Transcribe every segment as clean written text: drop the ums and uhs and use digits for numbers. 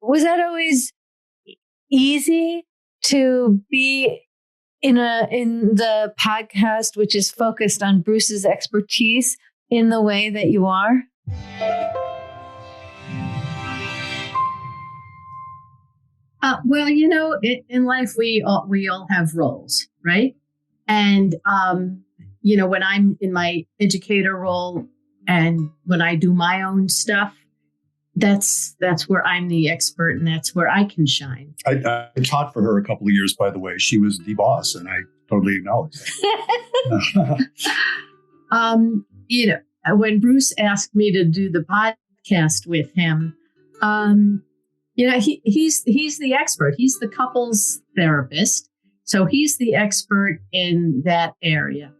was that always easy to be in the podcast, which is focused on Bruce's expertise in the way that you are? Well, in life, we all have roles, right? And, when I'm in my educator role and when I do my own stuff, that's where I'm the expert and that's where I can shine. I taught for her a couple of years, by the way. She was the boss, and I totally acknowledge that. When Bruce asked me to do the podcast with him, he's the expert. He's the couples therapist. So he's the expert in that area.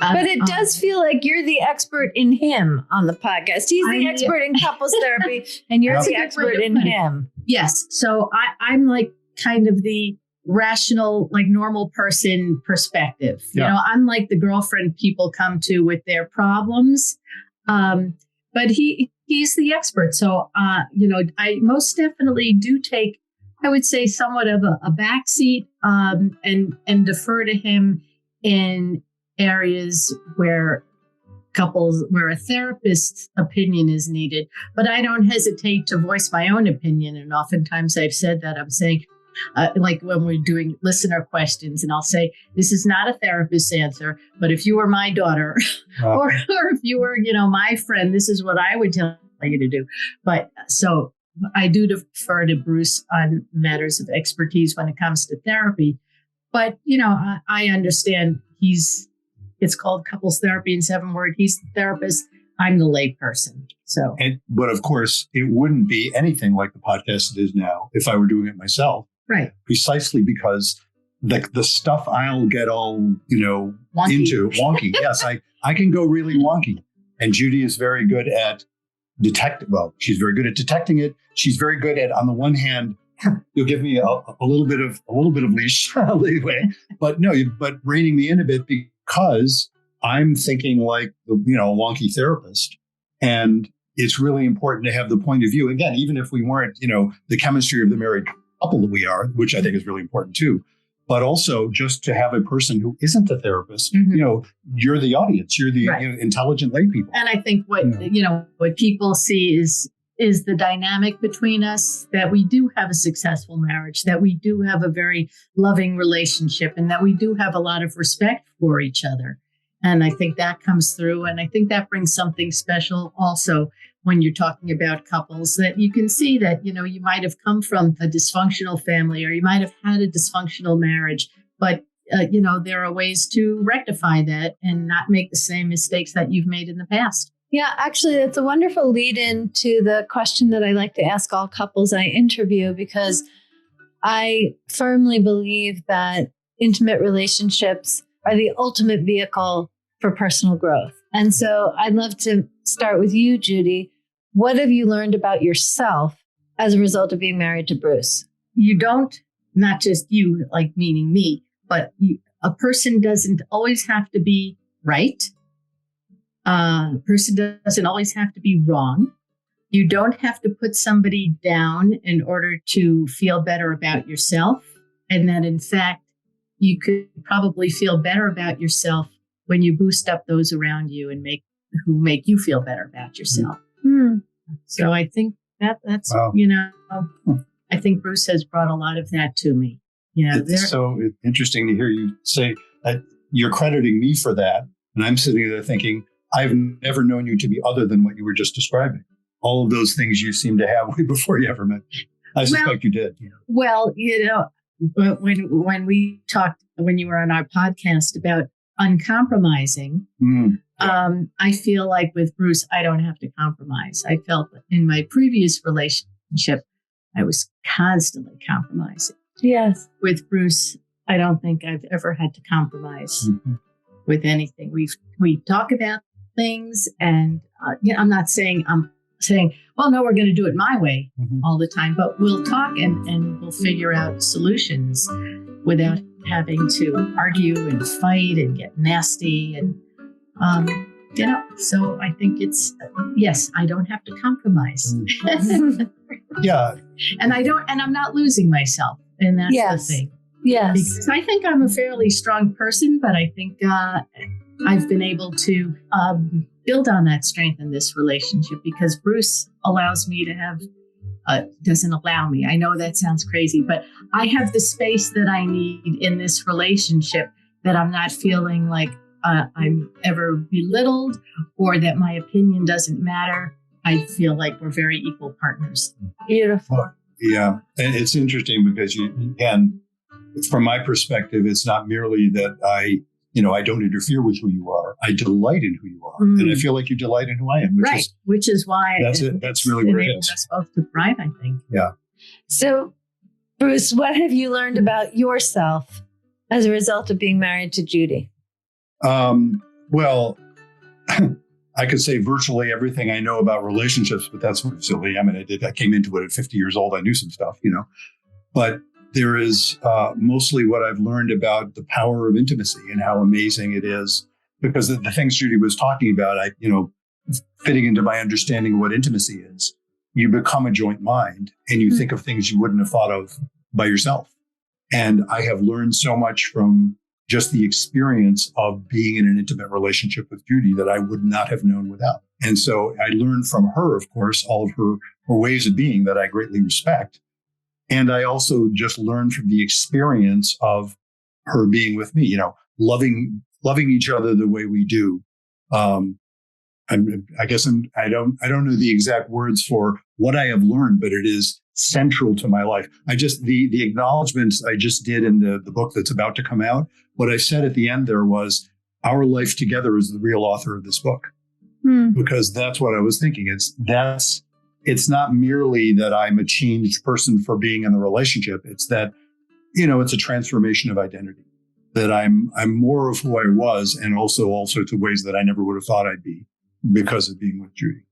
But it does feel like you're the expert in him on the podcast. He's the expert in couples therapy, and you're the expert in him. Yes. So I'm like kind of the rational, like normal person perspective. Yeah. I'm like the girlfriend people come to with their problems. But he's the expert. So, I most definitely do take, I would say, somewhat of a backseat and defer to him in areas where a therapist's opinion is needed. But I don't hesitate to voice my own opinion. And oftentimes I've said that I'm saying, like when we're doing listener questions, and I'll say, this is not a therapist's answer, but if you were my daughter or if you were, my friend, this is what I would tell you to do. But so I do defer to Bruce on matters of expertise when it comes to therapy. But, I understand it's called couples therapy in 7 words. He's the therapist. I'm the lay person. So, but of course, it wouldn't be anything like the podcast it is now if I were doing it myself. Right. Precisely because the stuff I'll get all, wonky. into wonky. Yes, I can go really wonky. And Judy is very good at she's very good at detecting it. She's very good at, on the one hand, you'll give me a little bit of leash leeway, but reining me in a bit because I'm thinking like, a wonky therapist. And it's really important to have the point of view. Again, even if we weren't, the chemistry of the married couple that we are, which I think is really important too, but also just to have a person who isn't a therapist, you're the audience, you're the intelligent lay people. And I think what people see is the dynamic between us, that we do have a successful marriage, that we do have a very loving relationship, and that we do have a lot of respect for each other. And I think that comes through. And I think that brings something special also when you're talking about couples, that you can see that, you might have come from a dysfunctional family, or you might have had a dysfunctional marriage, but, there are ways to rectify that and not make the same mistakes that you've made in the past. Yeah, actually, that's a wonderful lead in to the question that I like to ask all couples I interview, because I firmly believe that intimate relationships are the ultimate vehicle for personal growth. And so I'd love to start with you, Judy. What have you learned about yourself as a result of being married to Bruce? You don't, not just you, like meaning me, but a person doesn't always have to be right. A person doesn't always have to be wrong. You don't have to put somebody down in order to feel better about yourself. And that, in fact, you could probably feel better about yourself when you boost up those around you and who make you feel better about yourself. So I think that's, wow. I think Bruce has brought a lot of that to me. It's so interesting to hear you say that you're crediting me for that. And I'm sitting there thinking, I've never known you to be other than what you were just describing. All of those things you seem to have way before you ever met me. I suspect you did. Well, when we talked, when you were on our podcast about uncompromising, I feel like with Bruce, I don't have to compromise. I felt that in my previous relationship, I was constantly compromising. Yes. With Bruce, I don't think I've ever had to compromise with anything. We talk about things, and I'm not saying well, no, we're going to do it my way all the time, but we'll talk and we'll figure out solutions without having to argue and fight and get nasty. And, so I think it's, yes, I don't have to compromise. Yeah. And I'm not losing myself. And that's Yes. the thing. Yes. Because I think I'm a fairly strong person, but I think I've been able to build on that strength in this relationship because Bruce allows me to have, doesn't allow me. I know that sounds crazy, but I have the space that I need in this relationship that I'm not feeling like I'm ever belittled or that my opinion doesn't matter. I feel like we're very equal partners. Beautiful. Well, yeah. And it's interesting because you can, from my perspective, it's not merely that I don't interfere with who you are. I delight in who you are. And I feel like you delight in who I am. Which is why that's it. That's really what it is. Us both to thrive, I think. Yeah. So, Bruce, what have you learned about yourself as a result of being married to Judy? Well, I could say virtually everything I know about relationships, but that's sort of silly. I mean, I came into it at 50 years old. I knew some stuff, but there is mostly what I've learned about the power of intimacy and how amazing it is, because the things Judy was talking about, fitting into my understanding of what intimacy is, you become a joint mind and you think of things you wouldn't have thought of by yourself. And I have learned so much from just the experience of being in an intimate relationship with Judy that I would not have known without. And so I learned from her, of course, all of her ways of being that I greatly respect. And I also just learned from the experience of her being with me, loving each other the way we do. I don't know the exact words for what I have learned, but it is central to my life. The acknowledgments I just did in the book that's about to come out, what I said at the end there was, our life together is the real author of this book. Because that's what I was thinking. It's not merely that I'm a changed person for being in the relationship. It's that, it's a transformation of identity, that I'm more of who I was, and also all sorts of ways that I never would have thought I'd be because of being with Judy.